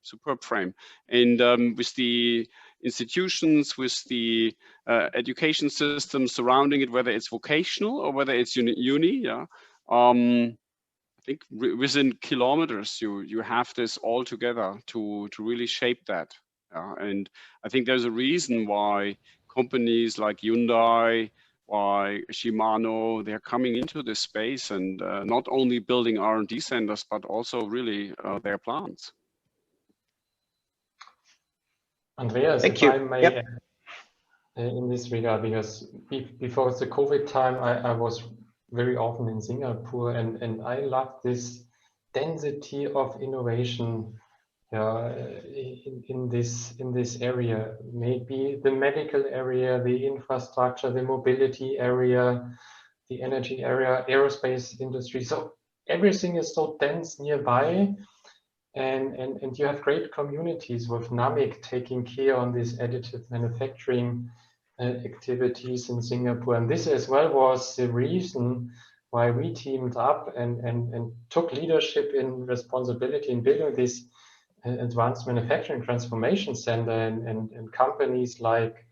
And with the institutions, with the education system surrounding it, whether it's vocational or whether it's uni, yeah, I think within kilometers, you have this all together to really shape that. And I think there's a reason why companies like Hyundai, why Shimano, they're coming into this space and not only building R&D centers, but also really their plants. Andreas, Thank if you. I may, Yep. in this regard, because before the COVID time, I was very often in Singapore, and I love this density of innovation in this area. Maybe the medical area, the infrastructure, the mobility area, the energy area, aerospace industry. So everything is so dense nearby. And you have great communities with NAMIC taking care on this additive manufacturing activities in Singapore. And this as well was the reason why we teamed up and took leadership in responsibility in building this advanced manufacturing transformation center, and companies like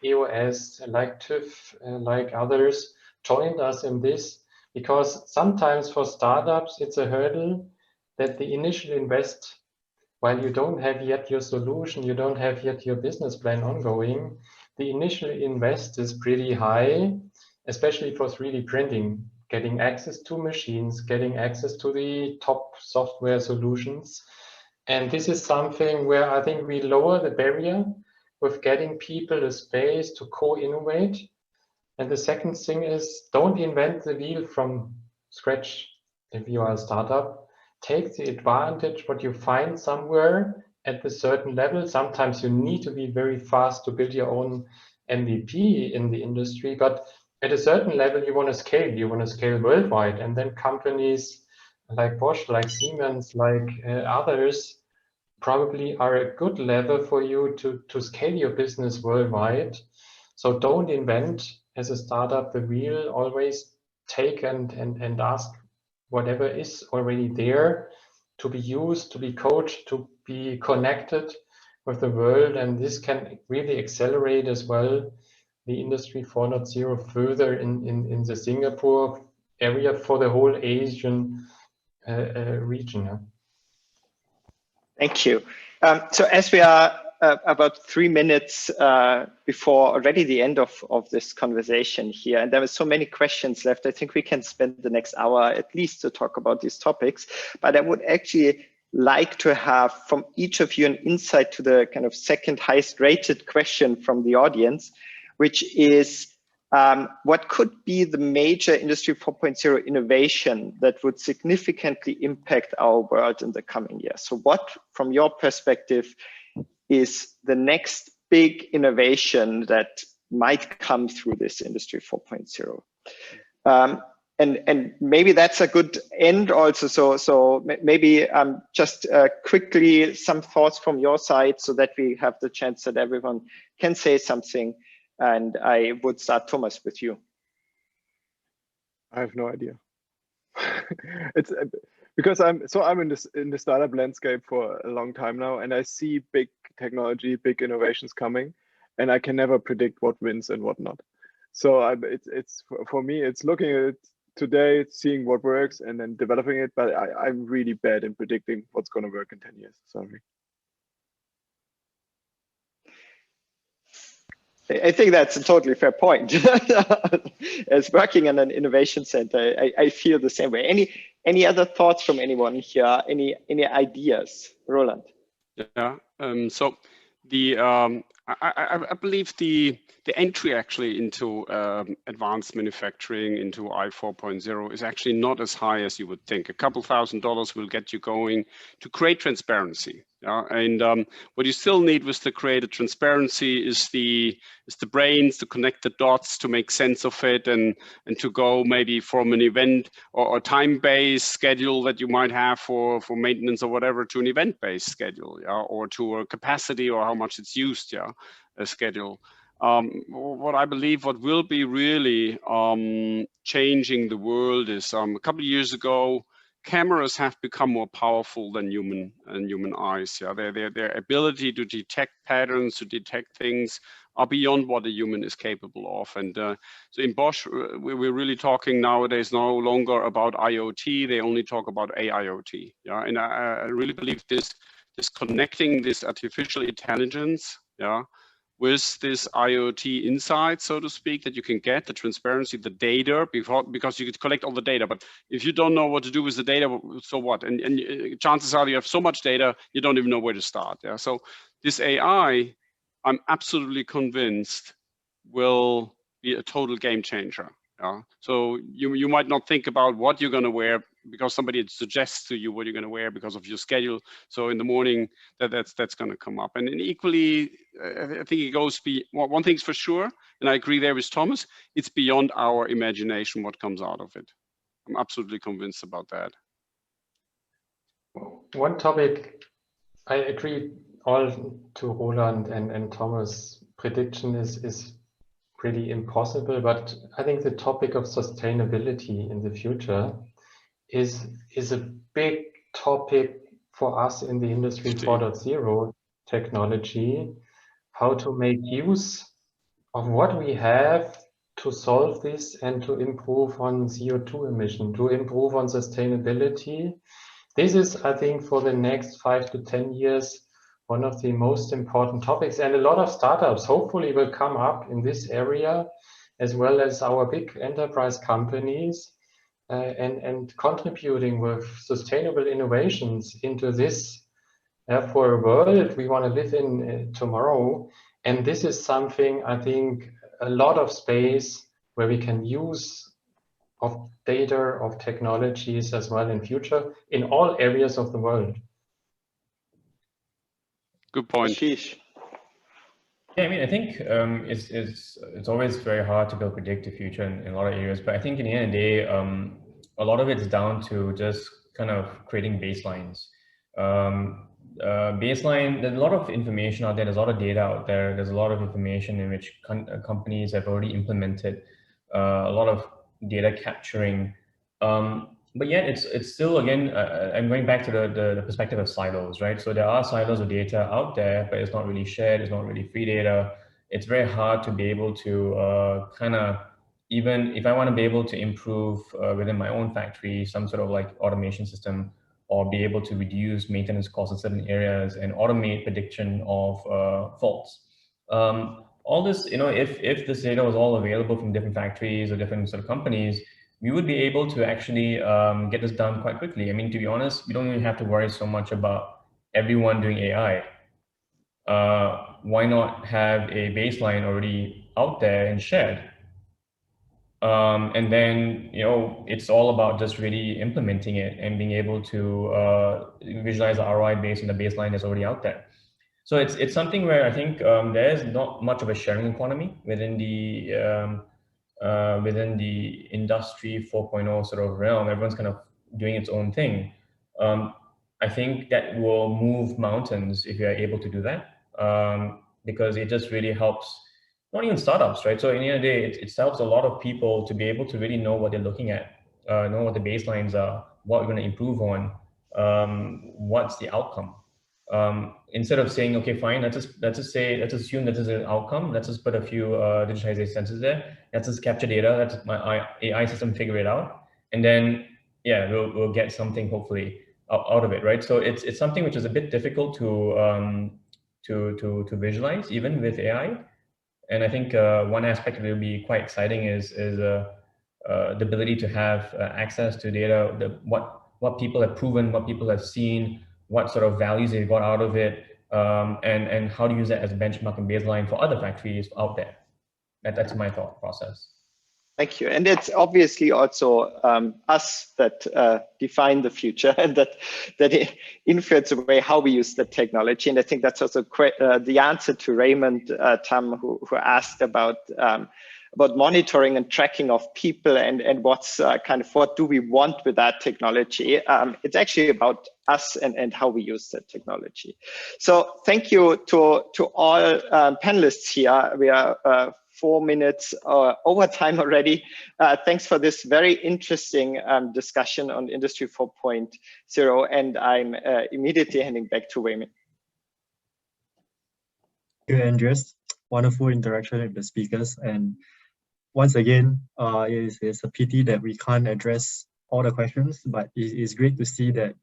EOS, like TÜV, like others joined us in this, because sometimes for startups it's a hurdle that the initial invest, while you don't have yet your solution, you don't have yet your business plan ongoing, the initial invest is pretty high, especially for 3D printing, getting access to machines, getting access to the top software solutions. And this is something where I think we lower the barrier with getting people a space to co-innovate. And the second thing is, don't invent the wheel from scratch if you are a startup. Take the advantage what you find somewhere at a certain level. Sometimes you need to be very fast to build your own MVP in the industry, but at a certain level you want to scale worldwide, and then companies like Bosch, like Siemens, like others probably are a good level for you to scale your business worldwide. So don't invent as a startup the wheel, always take and ask whatever is already there to be used, to be coached, to be connected with the world. And this can really accelerate as well the industry 4.0 further in the Singapore area for the whole Asian region. Thank you. So as we are about 3 minutes before already the end of this conversation here, and there are so many questions left, I think we can spend the next hour at least to talk about these topics. But I would actually like to have from each of you an insight to the kind of second highest rated question from the audience, which is what could be the major Industry 4.0 innovation that would significantly impact our world in the coming years? So what, from your perspective, is the next big innovation that might come through this Industry 4.0? And maybe that's a good end also. So maybe just quickly some thoughts from your side so that we have the chance that everyone can say something. And I would start, Thomas, with you. I have no idea. It's because I'm in the startup landscape for a long time now, and I see big technology, big innovations coming, and I can never predict what wins and what not. So it's for me, it's looking at it today, seeing what works, and then developing it. But I'm really bad in predicting what's going to work in 10 years. Sorry. I think that's a totally fair point. As working in an innovation center, I feel the same way. Any other thoughts from anyone here? Any ideas, Roland? Yeah. So the I believe the entry actually into advanced manufacturing, into I 4.0 is actually not as high as you would think. A couple $1,000s will get you going to create transparency. And what you still need with the created transparency is the brains to connect the dots, to make sense of it, and to go maybe from an event or time-based schedule that you might have for maintenance or whatever to an event-based schedule, or to a capacity or how much it's used, a schedule. What I believe what will be really changing the world is a couple of years ago, cameras have become more powerful than human eyes. Their ability to detect patterns, to detect things, are beyond what a human is capable of. And so in Bosch, we're really talking nowadays no longer about IoT. They only talk about AIoT. And I really believe this connecting this artificial intelligence, with this IoT insight, so to speak, that you can get, the transparency, the data, because you could collect all the data. But if you don't know what to do with the data, so what? And chances are you have so much data, you don't even know where to start. So this AI I'm absolutely convinced will be a total game changer. So you might not think about what you're going to wear because somebody suggests to you what you're going to wear because of your schedule. So in the morning, that's going to come up. And then equally, I think it goes one thing's for sure, and I agree there with Thomas. It's beyond our imagination what comes out of it. I'm absolutely convinced about that. One topic I agree all to Roland and Thomas' prediction is pretty impossible, but I think the topic of sustainability in the future is a big topic for us in the Industry 4.0 technology, how to make use of what we have to solve this and to improve on CO2 emission, to improve on sustainability. This is, I think, for the next 5 to 10 years, one of the most important topics, and a lot of startups hopefully will come up in this area, as well as our big enterprise companies, and contributing with sustainable innovations into this for a world we want to live in tomorrow. And this is something, I think, a lot of space where we can use of data, of technologies as well in future in all areas of the world. Good point. Yeah, I mean, I think it's always very hard to predict the future in a lot of areas, but I think in the end of the day, a lot of it's down to just kind of creating baselines. Baseline, there's a lot of information out there, there's a lot of data out there, there's a lot of information in which companies have already implemented a lot of data capturing. But yet it's still, again, I'm going back to the perspective of silos, right? So there are silos of data out there, but it's not really shared, it's not really free data. It's very hard to be able to even if I want to be able to improve within my own factory, some sort of like automation system, or be able to reduce maintenance costs in certain areas and automate prediction of faults. All this, if this data was all available from different factories or different sort of companies, we would be able to actually get this done quite quickly. I mean, to be honest, we don't even have to worry so much about everyone doing AI. Why not have a baseline already out there and shared? And then, it's all about just really implementing it and being able to visualize the ROI based on the baseline that's already out there. So it's something where I think there's not much of a sharing economy within the industry 4.0 sort of realm. Everyone's kind of doing its own thing. I think that will move mountains if you're able to do that, because it just really helps, not even startups, right? So in the end of the day, it helps a lot of people to be able to really know what they're looking at, know what the baselines are, what we're going to improve on, what's the outcome. Instead of saying, okay, fine, let's assume that this is an outcome. Let's just put a few digitization sensors there. Let's just capture data. Let my AI system figure it out, and then we'll get something hopefully out of it, right? So it's something which is a bit difficult to visualize even with AI. And I think one aspect that will be quite exciting is the ability to have access to data, what people have proven, what people have seen, what sort of values they got out of it, and how to use that as a benchmark and baseline for other factories out there. That's my thought process. Thank you. And it's obviously also us that define the future and that influence the way how we use the technology. And I think that's also the answer to Raymond Tam, who asked about monitoring and tracking of people and what's what do we want with that technology. It's actually about us and how we use that technology. So thank you to all panelists here. We are 4 minutes over time already. Thanks for this very interesting discussion on Industry 4.0, and I'm immediately handing back to Raymond. Thank you, Andreas. Wonderful interaction with the speakers. And once again, it's a pity that we can't address all the questions, but it's great to see that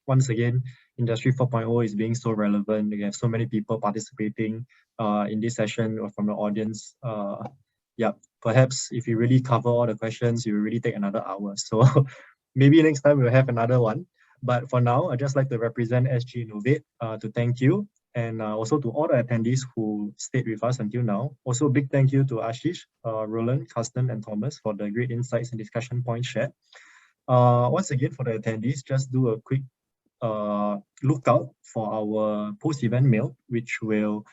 once again, Industry 4.0 is being so relevant. We have so many people participating in this session or from the audience. Perhaps if you really cover all the questions, you will really take another hour. So maybe next time we'll have another one. But for now, I'd just like to represent SGInnovate to thank you And also to all the attendees who stayed with us until now. Also, a big thank you to Ashish, Roland, Carsten, and Thomas for the great insights and discussion points shared. Once again, for the attendees, just do a quick look out for our post-event mail, which will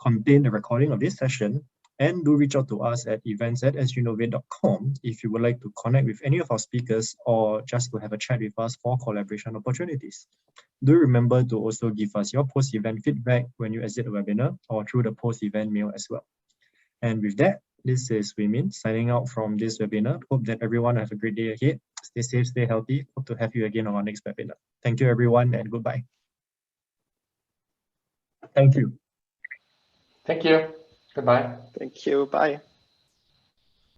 contain the recording of this session. And do reach out to us at events@sginnovate.com if you would like to connect with any of our speakers or just to have a chat with us for collaboration opportunities. Do remember to also give us your post-event feedback when you exit the webinar or through the post-event mail as well. And with that, this is Wei Min signing out from this webinar. Hope that everyone have a great day ahead. Stay safe, stay healthy. Hope to have you again on our next webinar. Thank you, everyone, and goodbye. Thank you. Thank you. Goodbye. Thank you. Bye.